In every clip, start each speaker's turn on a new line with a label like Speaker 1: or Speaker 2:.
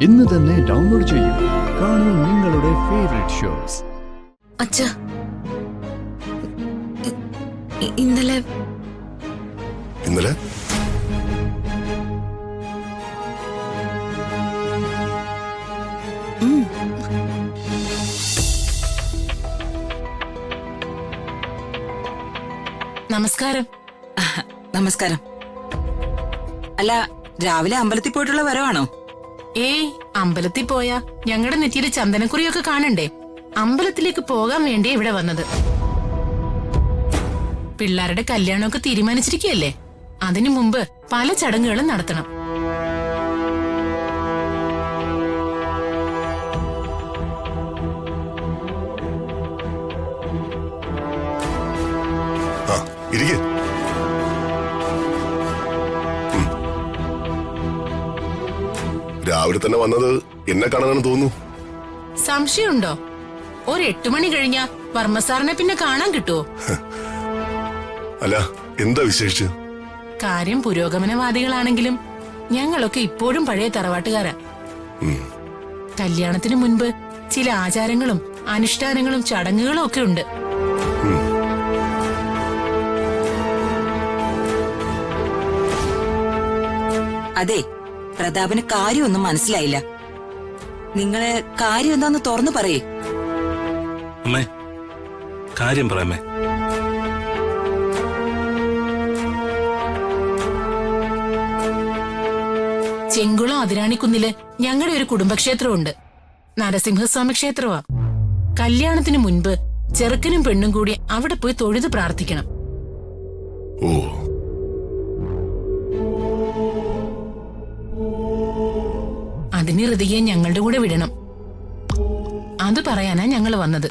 Speaker 1: ഇന്ന് തന്നെ ഡൗൺലോഡ് ചെയ്യൂ. കാണൂ നിങ്ങളുടെ ഫേവറേറ്റ് ഷോസ്.
Speaker 2: അച്ഛാ, ഇന്നലെ
Speaker 3: നമസ്കാരം.
Speaker 4: നമസ്കാരം. അല്ല, രാവിലെ അമ്പലത്തിൽ പോയിട്ടുള്ള വരവാണോ?
Speaker 3: ഏയ്, അമ്പലത്തിൽ പോയാ ഞങ്ങളുടെ നെറ്റിയില് ചന്ദനക്കുറിയൊക്കെ കാണണ്ടേ? അമ്പലത്തിലേക്ക് പോകാൻ വേണ്ടിയാ ഇവിടെ വന്നത്. പിള്ളേരുടെ കല്യാണമൊക്കെ തീരുമാനിച്ചിരിക്കുകയല്ലേ, അതിനു മുമ്പ് പല ചടങ്ങുകളും നടത്തണം.
Speaker 5: രാവിലെ തന്നെ വന്നത് എന്നെ കാണാനാണ് തോന്നുന്നു.
Speaker 3: സംശയമുണ്ടോ? ഒരു 8 മണി കഴിഞ്ഞാ വർമ്മസാറിനെ പിന്നെ കാണാൻ കിട്ടുവോ?
Speaker 5: അല്ല, എന്താ വിശേഷിച്ച്?
Speaker 3: കാര്യം പുരോഗമനവാദികളാണെങ്കിലും ഞങ്ങളൊക്കെ ഇപ്പോഴും പഴയ തറവാട്ടുകാരാ. കല്യാണത്തിന് മുൻപ് ചില ആചാരങ്ങളും അനുഷ്ഠാനങ്ങളും ചടങ്ങുകളും ഒക്കെ ഉണ്ട്.
Speaker 4: അതെ, പ്രതാപന് കാര്യമൊന്നും മനസ്സിലായില്ല. നിങ്ങള് കാര്യം എന്താന്ന് തുറന്നു പറയേ.
Speaker 6: അമ്മേ, കാര്യം പറയാമേ.
Speaker 3: ചെങ്കുളം അതിരാണിക്കുന്നില് ഞങ്ങളുടെ ഒരു കുടുംബക്ഷേത്രമുണ്ട്. നരസിംഹസ്വാമി ക്ഷേത്രമാ. കല്യാണത്തിന് മുൻപ് ചെറുക്കനും പെണ്ണും കൂടി അവിടെ പോയി തൊഴുത് പ്രാർത്ഥിക്കണം.
Speaker 5: ഓ,
Speaker 3: അതിന് ഹൃദയെ ഞങ്ങളുടെ കൂടെ വിടണം. അത് പറയാനാ ഞങ്ങള് വന്നത്.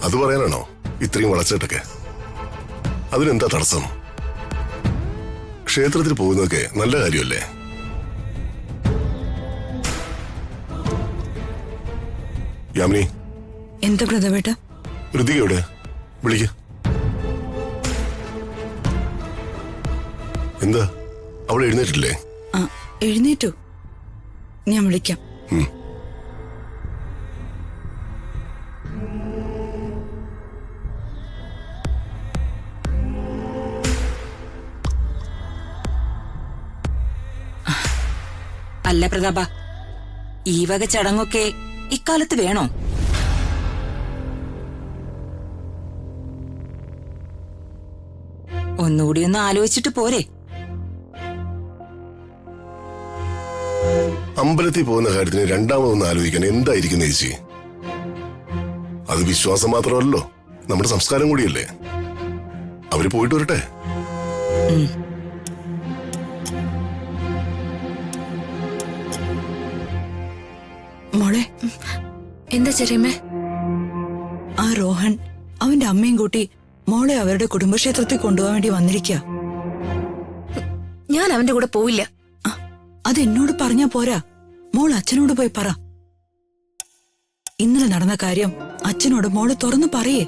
Speaker 5: അത് പറയാനാണോ ഇത്രയും വളച്ചിട്ടൊക്കെ? അതിനെന്താ തടസ്സം? ക്ഷേത്രത്തിൽ പോകുന്നതൊക്കെ നല്ല കാര്യമല്ലേ? യാമിനി.
Speaker 7: എന്താ പ്രതാപേട്ട?
Speaker 5: ഋതിക എവിടെ? വിളിക്ക. എന്താ, അവൾ എഴുന്നേറ്റില്ലേ?
Speaker 7: എഴുന്നേറ്റു, ഞാൻ വിളിക്കാം.
Speaker 4: അല്ല പ്രതാപ, ഈ വക ചടങ്ങൊക്കെ ഇക്കാലത്ത് വേണോ? ഒന്നുകൂടി ഒന്ന് ആലോചിച്ചിട്ട് പോരെ.
Speaker 5: അമ്പലത്തിൽ പോകുന്ന കാര്യത്തിന് രണ്ടാമതൊന്ന് ആലോചിക്കാൻ എന്തായിരിക്കും ചേച്ചി? അത് വിശ്വാസം മാത്രമല്ലോ, നമ്മുടെ സംസ്കാരം കൂടിയല്ലേ. അവര് പോയിട്ട് വരട്ടെ.
Speaker 7: മോളെ.
Speaker 2: എന്താ ചെറിയമ്മേ?
Speaker 7: ആ രോഹൻ അവന്റെ അമ്മയും കൂട്ടി മോളെ അവരുടെ കുടുംബക്ഷേത്രത്തിൽ കൊണ്ടുപോകാൻ വേണ്ടി വന്നിരിക്കുക.
Speaker 2: ഞാൻ അവന്റെ കൂടെ പോവില്ല.
Speaker 7: അതെന്നോട് പറഞ്ഞാ പോരാ, മോൾ അച്ഛനോട് പോയി പറ. ഇന്നലെ നടന്ന കാര്യം അച്ഛനോട് മോള് തുറന്നു പറയേ.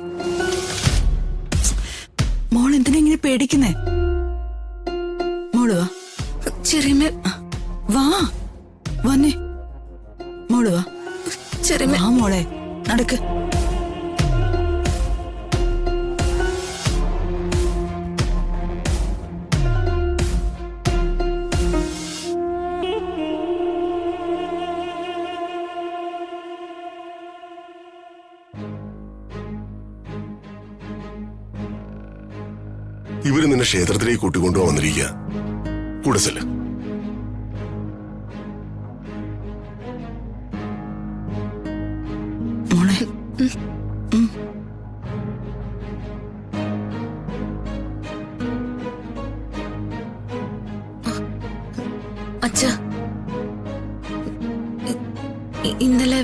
Speaker 7: മോൾ എന്തിനാ ഇങ്ങനെ പേടിക്കുന്നേ? മോള് വാ.
Speaker 2: ചെറിയമ്മേ,
Speaker 7: വാ. വന്നേ മോള് വാ.
Speaker 2: ചെറിയമ്മേ,
Speaker 7: വാ മോളെ, നടക്ക്.
Speaker 5: ഇവര് നിന്നെ ക്ഷേത്രത്തിലേക്ക് കൂട്ടിക്കൊണ്ടുപോകാൻ വന്നിരിക്കുക. കൂടെ ചെല്ല്.
Speaker 7: മോളെ.
Speaker 2: അച്ഛാ, ഇന്നലെ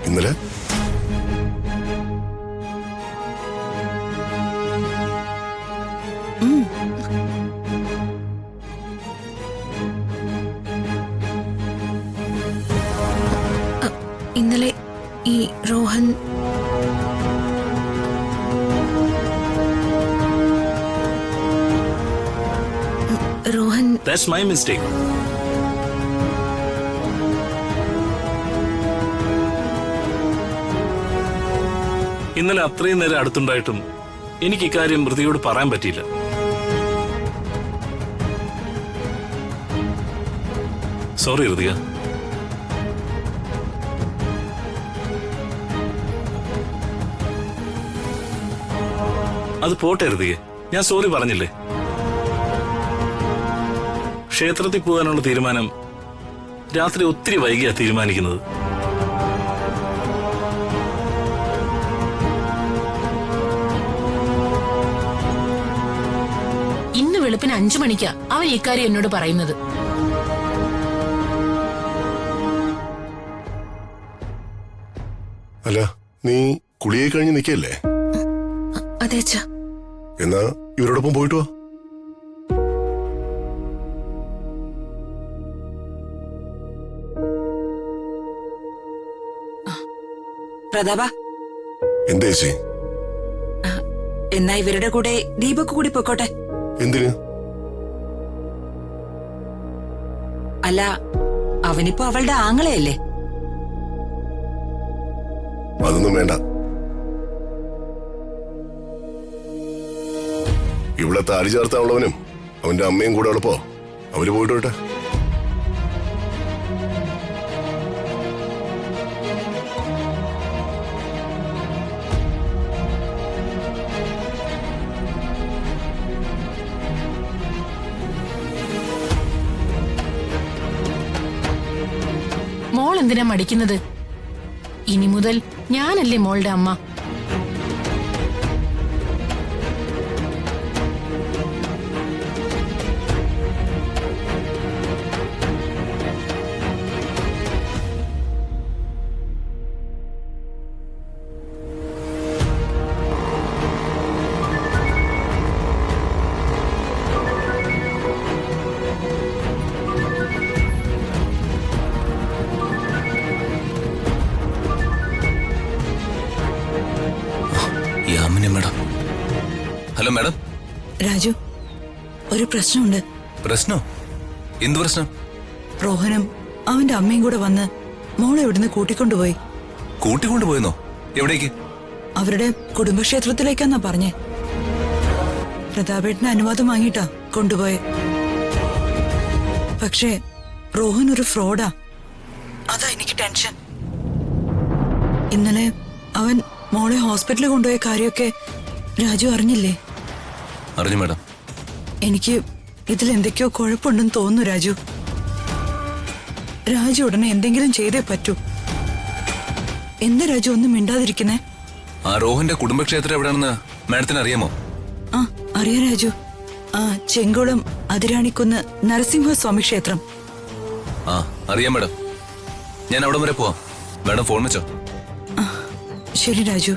Speaker 5: ഇന്നലെ
Speaker 2: ഇന്നലെ ഈ Rohan Rohan
Speaker 6: that's my mistake. ഇന്നലെ അത്രയും നേരം അടുത്തുണ്ടായിട്ടും എനിക്ക് ഇക്കാര്യം ഋതികയോട് പറയാൻ പറ്റിയില്ല. സോറി ഋതിക. അത് പോട്ടെ ഋതികെ, ഞാൻ സോറി പറഞ്ഞില്ലേ. ക്ഷേത്രത്തിൽ പോകാനുള്ള തീരുമാനം രാത്രി ഒത്തിരി വൈകിയാ തീരുമാനിക്കുന്നത്.
Speaker 3: ഇന്ന് വെളുപ്പിന് 5 മണിക്കാ അവൻ ഇക്കാര്യം എന്നോട് പറയുന്നത്.
Speaker 5: അല്ല, നീ കുളിയെ കഴിഞ്ഞ് നിൽക്കല്ലേ?
Speaker 2: അതെ അച്ഛാ.
Speaker 5: എന്നാ ഇവരോടൊപ്പം പോയിട്ട് വാ.
Speaker 4: പ്രതാപ,
Speaker 5: എന്തേച്ചി?
Speaker 4: എന്നാ ഇവരുടെ കൂടെ ദീപക്ക് കൂടി പൊക്കോട്ടെ.
Speaker 5: എന്തിന്?
Speaker 4: അല്ല, അവനിപ്പോ അവളുടെ ആങ്ങളെയല്ലേ?
Speaker 5: അതൊന്നും വേണ്ട. ഇവിടെ താലി ചേർത്താനുള്ളവനും അവന്റെ അമ്മയും കൂടെ ഉള്ളപ്പോ അവര് പോയിട്ട് വിട്ടെ.
Speaker 3: മോൾ എന്തിനാ മടിക്കുന്നത്? ഇനി മുതൽ ഞാനല്ലേ മോളുടെ അമ്മ.
Speaker 8: മേഡം. Hello madam.
Speaker 7: രാജു, ഒരു പ്രശ്നമുണ്ട്.
Speaker 8: പ്രശ്നോ? എന്ത് പ്രശ്നം?
Speaker 7: റോഹനും അവന്റെ അമ്മയും കൂടെ വന്ന് മോളെ ഇവിടുന്ന് കൂട്ടിക്കൊണ്ടുപോയി.
Speaker 8: കൂട്ടിക്കൊണ്ടുപോയെന്നോ? എവിടേക്ക്?
Speaker 7: അവരുടെ കുടുംബക്ഷേത്രത്തിലേക്കാന്നാ പറഞ്ഞേ. പ്രതാപേട്ടന് അനുവാദം വാങ്ങിയിട്ടാ കൊണ്ടുപോയെ. പക്ഷേ റോഹൻ ഒരു ഫ്രോഡാ. അതാ എനിക്ക് ടെൻഷൻ. ഇന്നലെ അവൻ മോളെ ഹോസ്പിറ്റലിൽ കൊണ്ടുപോയ കാര്യമൊക്കെ രാജു അറിഞ്ഞില്ലേ?
Speaker 8: അറിഞ്ഞു മേഡം.
Speaker 7: എനിക്ക് ഇതിൽ എന്തൊക്കെയോ കുഴപ്പമുണ്ടെന്ന് തോന്നുന്നു രാജു. രാജു ഉടനെ എന്തെങ്കിലും ചെയ്തേ പറ്റൂ. എന്താ രാജു ഒന്നും മിണ്ടാതിരിക്കുന്നേ?
Speaker 8: ആ റോഹന്റെ കുടുംബക്ഷേത്രം എവിടെയാണെന്ന് മാഡത്തിന് അറിയാമോ?
Speaker 7: ആ അറിയാം രാജു. ആ ചെങ്കുളം അതിരാണിക്കുന്ന് നരസിംഹസ്വാമി ക്ഷേത്രം.
Speaker 8: ആ അറിയാം മേഡം. ഞാൻ അവിടം വരെ പോവാം. മാഡം ഫോൺ വെച്ചോ.
Speaker 7: ശരി രാജു.